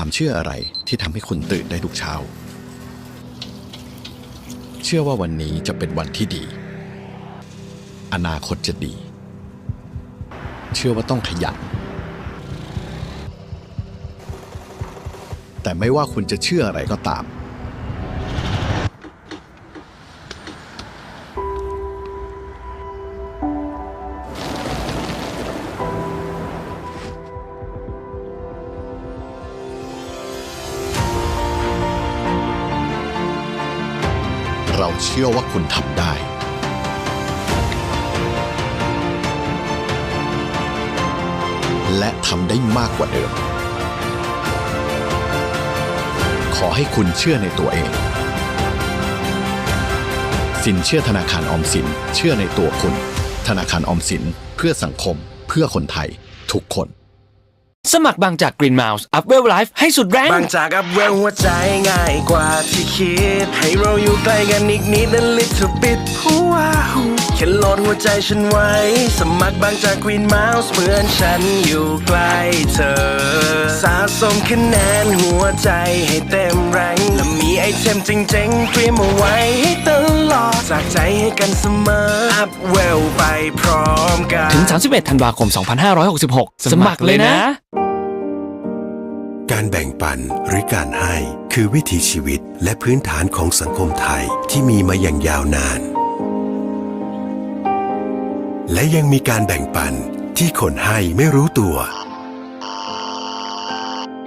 ความเชื่ออะไรที่ทำให้คุณตื่นได้ทุกเช้าเชื่อว่าวันนี้จะเป็นวันที่ดีอนาคตจะดีเชื่อว่าต้องขยันแต่ไม่ว่าคุณจะเชื่ออะไรก็ตามเราเชื่อว่าคุณทำได้และทำได้มากกว่าเดิมขอให้คุณเชื่อในตัวเองสินเชื่อธนาคารออมสินเชื่อในตัวคุณธนาคารออมสินเพื่อสังคมเพื่อคนไทยทุกคนสมัครบางจาก Green Mouse Up Well Life ให้สุดแรงบางจาก Up Well หัวใจง่ายกว่าที่คิดให้เราอยู่ใกล้กันอีกนิด A little bit แค่โหลดหัวใจฉันไว้สมัครบางจาก Green Mouse เหมือนฉันอยู่ใกล้เธอสะสมคะแนนหัวใจให้เต็มแรงและมีไอเทมเจ๋งๆเตรียมเอาไว้ให้ตลอดจากใจให้กันเสมอ Up Well ไปพร้อมกันถึง31ธันวาคม2566สมัครเลยนะการแบ่งปันหรือการให้คือวิถีชีวิตและพื้นฐานของสังคมไทยที่มีมาอย่างยาวนานและยังมีการแบ่งปันที่คนให้ไม่รู้ตัว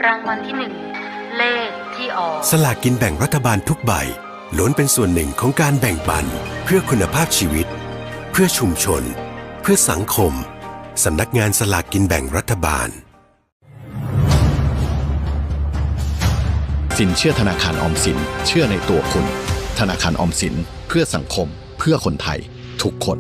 รางวัลที่1เลขที่ออกสลากกินแบ่งรัฐบาลทุกใบล้วนเป็นส่วนหนึ่งของการแบ่งปันเพื่อคุณภาพชีวิตเพื่อชุมชนเพื่อสังคมสำนักงานสลากกินแบ่งรัฐบาลสินเชื่อธนาคารออมสินเชื่อในตัวคุณธนาคารออมสินเพื่อสังคมเพื่อคนไทยทุกคน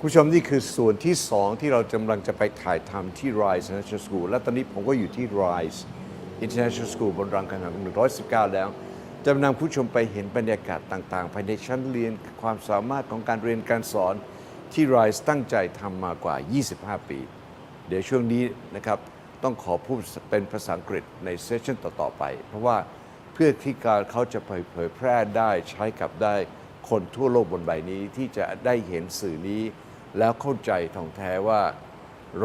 ผู้ชมนี่คือส่วนที่2ที่เรากำลังจะไปถ่ายทำที่ RAIS International School และตอนนี้ผมก็อยู่ที่ RAIS International School บนรามคำแหง119 แล้วจะนำผู้ชมไปเห็นบรรยากาศต่างๆภายในชั้นเรียนความสามารถของการเรียนการสอนที่ RAIS ตั้งใจทำมากว่า 25 ปี เดี๋ยวช่วงนี้นะครับต้องขอพูดเป็นภาษาอังกฤษในเซสชั่นต่อๆไปเพราะว่าเพื่อที่การเขาจะเผยแพร่ได้ใช้กับได้คนทั่วโลกบนใบนี้ที่จะได้เห็นสื่อนี้แล้วเข้าใจท่องแท้ว่า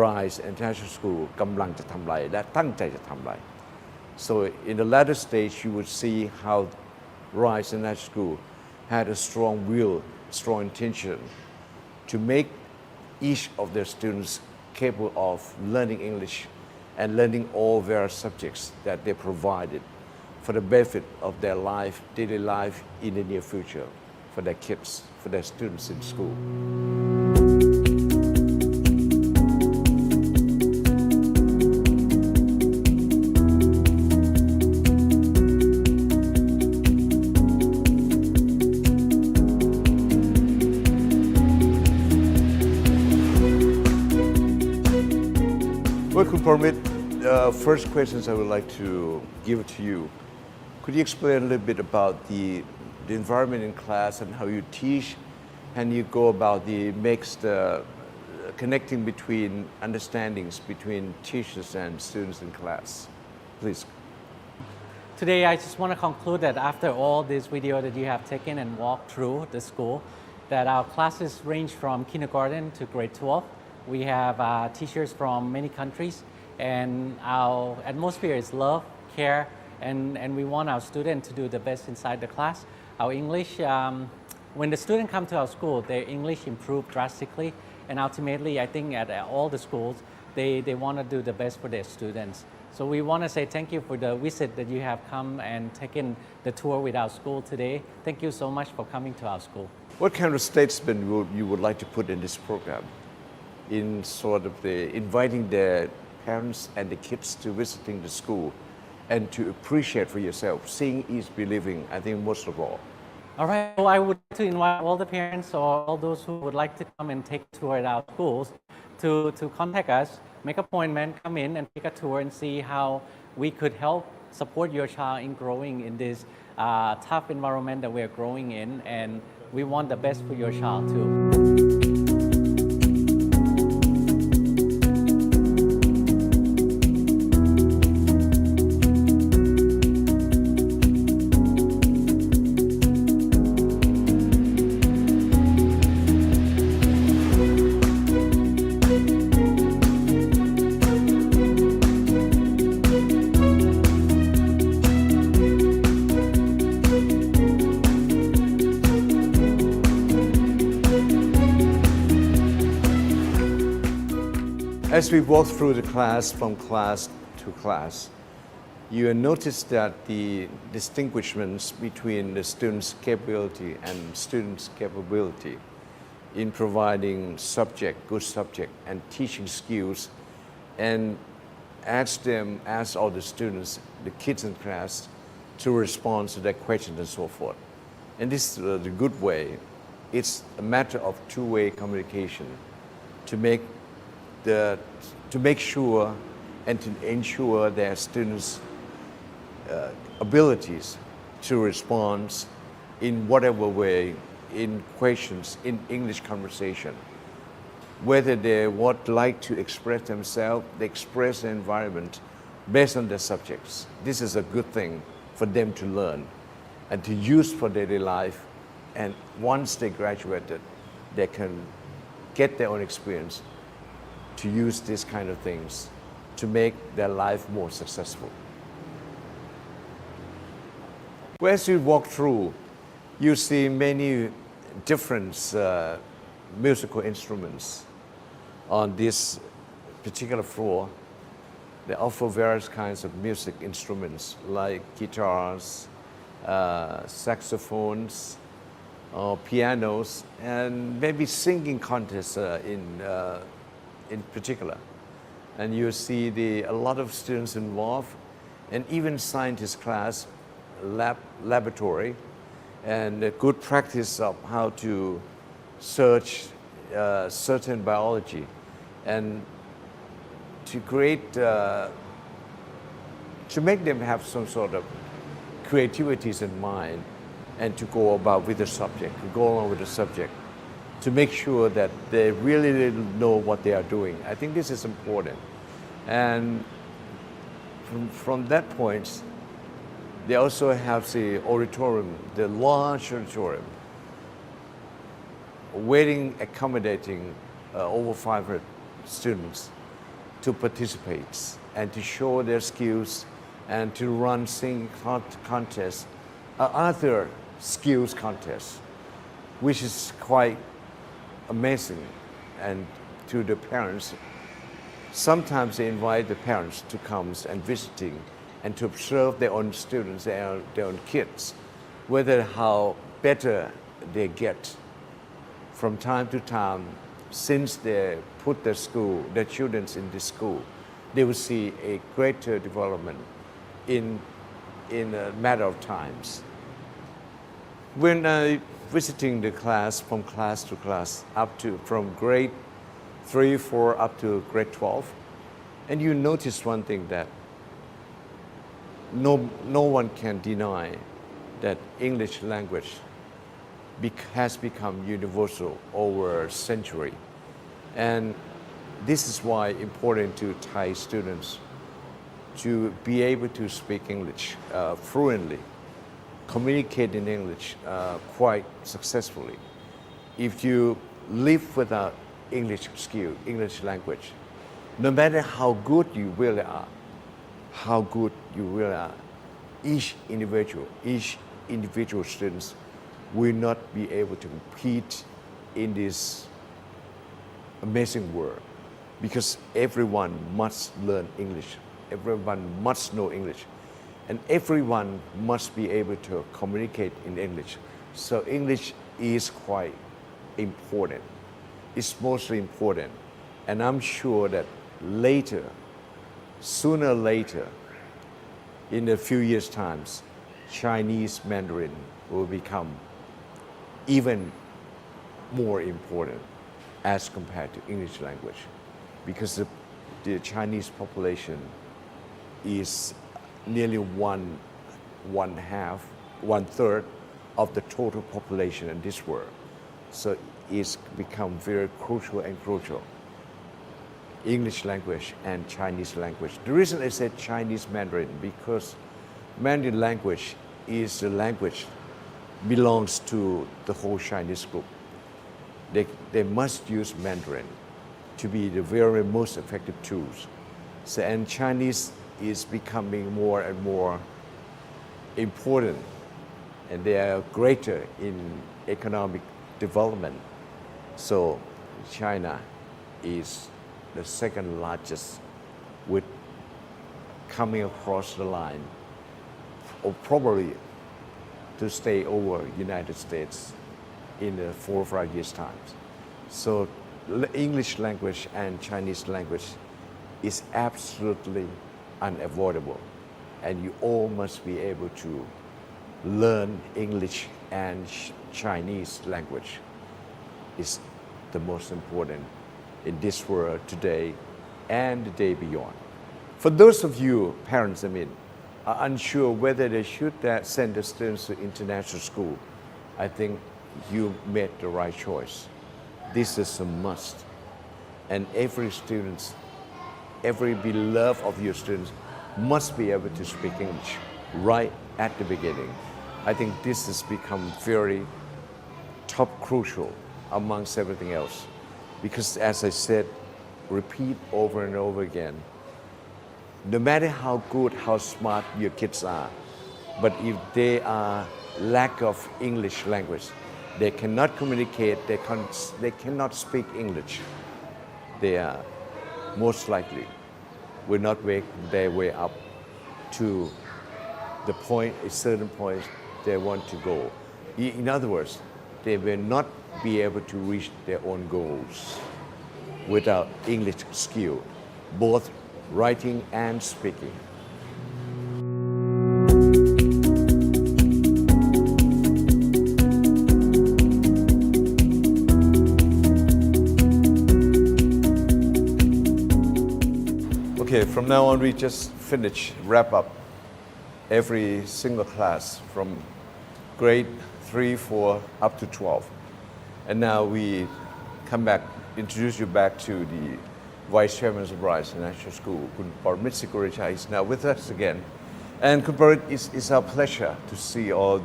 RAIS International School กำลังจะทำอะไรและตั้งใจจะทำอะไร so in the latter stage you would see how RAIS International School had a strong will strong intention to make each of their students capable of learning English and learning all various subjects that they provided for the benefit of their life daily life in the near future for their kids for their students in school Well, could permit first questions I would like to give to you. Could you explain a little bit about the environment in class and how you teach and you go about the makes the connecting between understandings between teachers and students in class? Please. Today, I just want to conclude that after all this video that you have taken and walked through the school, that our classes range from kindergarten to grade 12. We have teachers from many countries, and our atmosphere is love, care, and we want our students to do the best inside the class. Our English, when the students come to our school, their English improve drastically, and ultimately, I think at all the schools, they want to do the best for their students. So we want to say thank you for the visit that you have come and taken the tour with our school today. Thank you so much for coming to our school. What kind of statement you would like to put in this program? in sort of inviting their parents and the kids to visiting the school and to appreciate for yourself. Seeing is believing, I think most of all. All right, so I would like to invite all the parents or all those who would like to come and take a tour at our schools to contact us, make an appointment, come in and take a tour and see how we could help support your child in growing in this tough environment that we are growing in, and we want the best for your child too. As we walk through the class from class to class, you will notice that the distinguishments between the students' capability and students' capability in providing good subject and teaching skills, and ask all the students, the kids in class, to respond to their questions and so forth. And this is the good way. It's a matter of two-way communication to make sure and to ensure their students' abilities to respond in whatever way in questions, in English conversation. Whether they would like to express themselves, they express the environment based on their subjects. This is a good thing for them to learn and to use for daily life. And once they graduated, they can get their own experience to use these kind of things to make their life more successful. As you walk through, you see many different musical instruments on this particular floor. They offer various kinds of music instruments like guitars, saxophones, pianos, and maybe singing contests in particular. And you see a lot of students involved, and even scientist class, laboratory, and a good practice of how to search certain biology, and to create, to make them have some sort of creativities in mind, and to go about with the subject, to go along with the subject, to make sure that they really know what they are doing. I think this is important. And from that point, they also have the auditorium, the large auditorium, accommodating over 500 students to participate and to show their skills and to run singing contests, other skills contests, which is quite amazing. And to the parents, sometimes they invite the parents to come and visiting and to observe their own students, their own kids, whether how better they get from time to time. Since they put their children in this school, they will see a greater development in a matter of times. When visiting the class from class to class, from grade 3, 4 up to grade 12, and you notice one thing, that no one can deny that English language has become universal over a century. And this is why it's important to Thai students to be able to speak English fluently, communicate in English quite successfully. If you live without English skill, English language, no matter how good you really are, each individual students will not be able to compete in this amazing world, because everyone must learn English, everyone must know English, and everyone must be able to communicate in English. So English is quite important. It's mostly important. And I'm sure that later, sooner or later, in a few years' times, Chinese Mandarin will become even more important as compared to English language, because the Chinese population is nearly one third of the total population in this world. So it's become very crucial and crucial. English language and Chinese language. The reason I said Chinese Mandarin because Mandarin language is the language belongs to the whole Chinese group. They must use Mandarin to be the very most effective tools. So, and Chinese is becoming more and more important, and they are greater in economic development. So China is the second largest, with coming across the line, or probably to stay over United States in 4 or 5 years' time. So English language and Chinese language is absolutely unavoidable, and you all must be able to learn English and Chinese language. Is the most important in this world today and the day beyond. For those of you parents, are unsure whether they should send their students to international school, I think you made the right choice. This is a must. And every student, every beloved of your students must be able to speak English right at the beginning. I think this has become very top crucial amongst everything else. Because as I said, repeat over and over again, no matter how good, how smart your kids are, but if they are lack of English language, they cannot communicate, they cannot speak English, they are most likely will not make their way up to the point, a certain point they want to go. In other words, they will not be able to reach their own goals without English skill, both writing and speaking. Okay, from now on we just wrap up every single class from grade 3, 4 up to 12. And now we come back, introduce you back to the Vice Chairman of RAIS International School. Kun Paramit Sikoricha is now with us again. And Kun Paramit, it's our pleasure to see all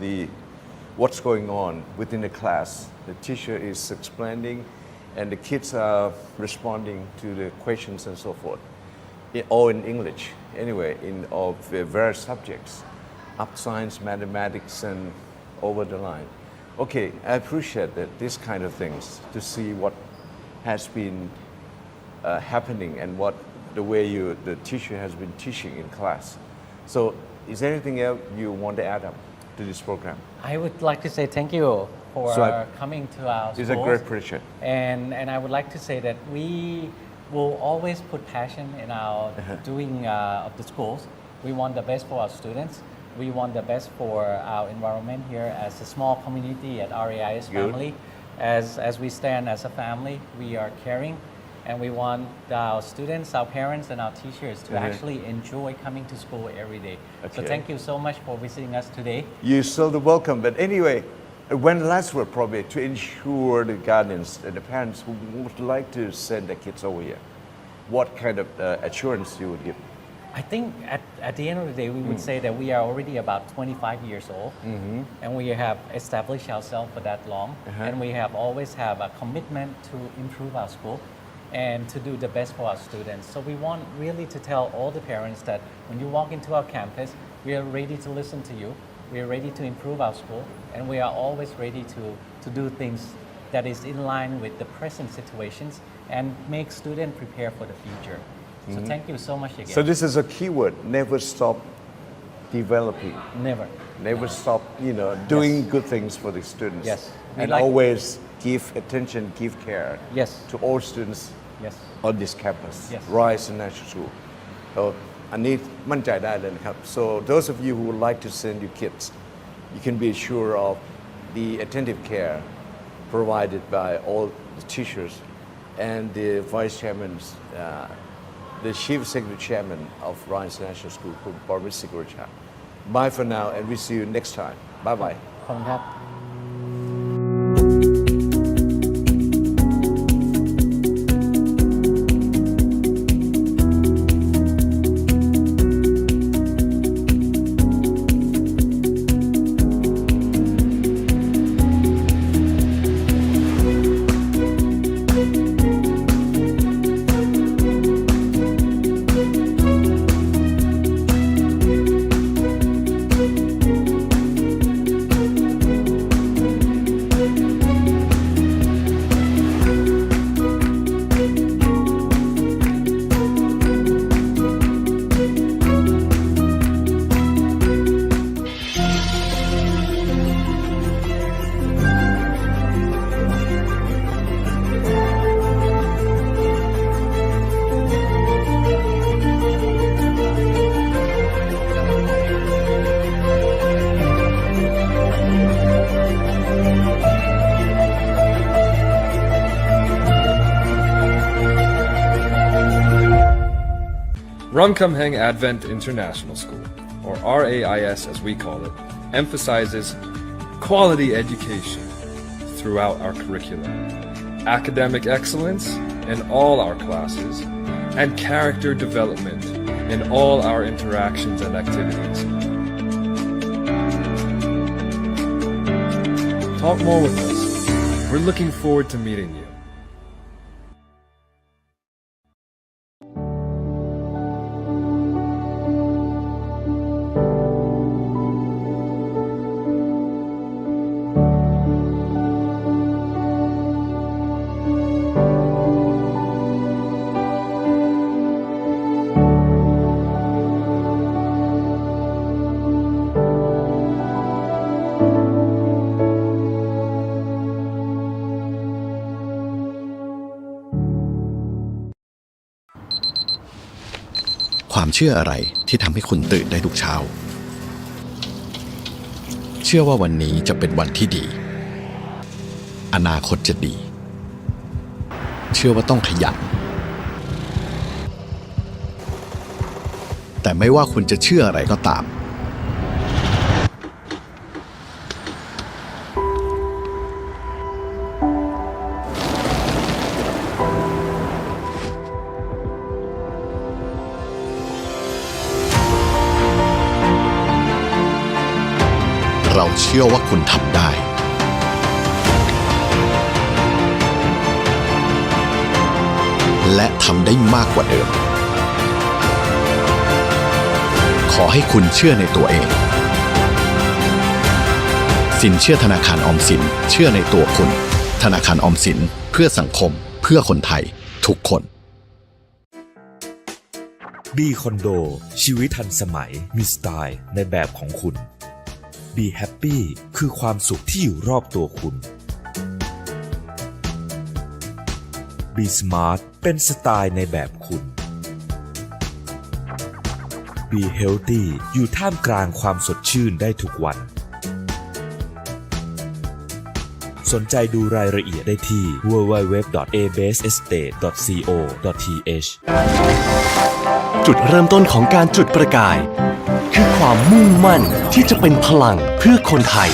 what's going on within the class. The teacher is explaining and the kids are responding to the questions and so forth. All in English, anyway, in all the various subjects, up science, mathematics, and over the line. Okay, I appreciate that this kind of things, to see what has been happening and what the way the teacher has been teaching in class. So, is there anything else you want to add up to this program? I would like to say thank you for coming to our school. It's a great pleasure. And I would like to say that we will always put passion in our doing of the schools. We want the best for our students. We want the best for our environment here as a small community at RAIS family. As we stand as a family, we are caring, and we want our students, our parents, and our teachers to actually enjoy coming to school every day. So thank you so much for visiting us today. You're so welcome. But anyway, when last word probably to ensure the guardians and the parents who would like to send their kids over here, what kind of assurance you would give? I think at the end of the day, we would say that we are already about 25 years old, and we have established ourselves for that long, and we have always have a commitment to improve our school and to do the best for our students. So we want really to tell all the parents that when you walk into our campus, we are ready to listen to you, we are ready to improve our school, and we are always ready to do things that is in line with the present situations and make students prepare for the future. So thank you so much again. So this is a key word, never stop developing. Never stop, doing good things for the students. Yes. And always give attention, give care Yes. to all students Yes. on this campus Yes. RAIS International School อันนี้มั่นใจได้เลยนะครับ so those of you who would like to send your kids you can be sure of the attentive care provided by all the teachers and the vice chairman the chief executive chairman of RAIS International School คุณปรมิตร ศิกรชา Bye for now and we see you next time bye bye ขอบคุณครับ Ramkhamhaeng Advent International School, or RAIS as we call it, emphasizes quality education throughout our curriculum, academic excellence in all our classes, and character development in all our interactions and activities. Talk more with us. We're looking forward to meeting you. ความเชื่ออะไรที่ทำให้คุณตื่นได้ทุกเช้าเชื่อว่าวันนี้จะเป็นวันที่ดีอนาคตจะดีเชื่อว่าต้องขยันแต่ไม่ว่าคุณจะเชื่ออะไรก็ตามเราเชื่อว่าคุณทำได้และทำได้มากกว่าเดิมขอให้คุณเชื่อในตัวเองสินเชื่อธนาคารออมสินเชื่อในตัวคุณธนาคารออมสินเพื่อสังคมเพื่อคนไทยทุกคนบีคอนโดชีวิตทันสมัยมีสไตล์ในแบบของคุณBe Happy คือความสุขที่อยู่รอบตัวคุณ Be Smart เป็นสไตล์ในแบบคุณ Be Healthy อยู่ท่ามกลางความสดชื่นได้ทุกวันสนใจดูรายละเอียดได้ที่ www.abasestate.co.th จุดเริ่มต้นของการจุดประกายคือความมุ่งมั่นที่จะเป็นพลังเพื่อคนไทย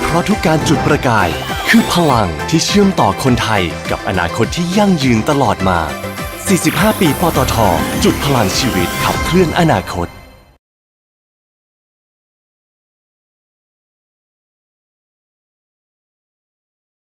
เพราะทุกการจุดประกายคือพลังที่เชื่อมต่อคนไทยกับอนาคตที่ยั่งยืนตลอดมา 45 ปีปตท.จุดพลังชีวิตขับเคลื่อนอนาคต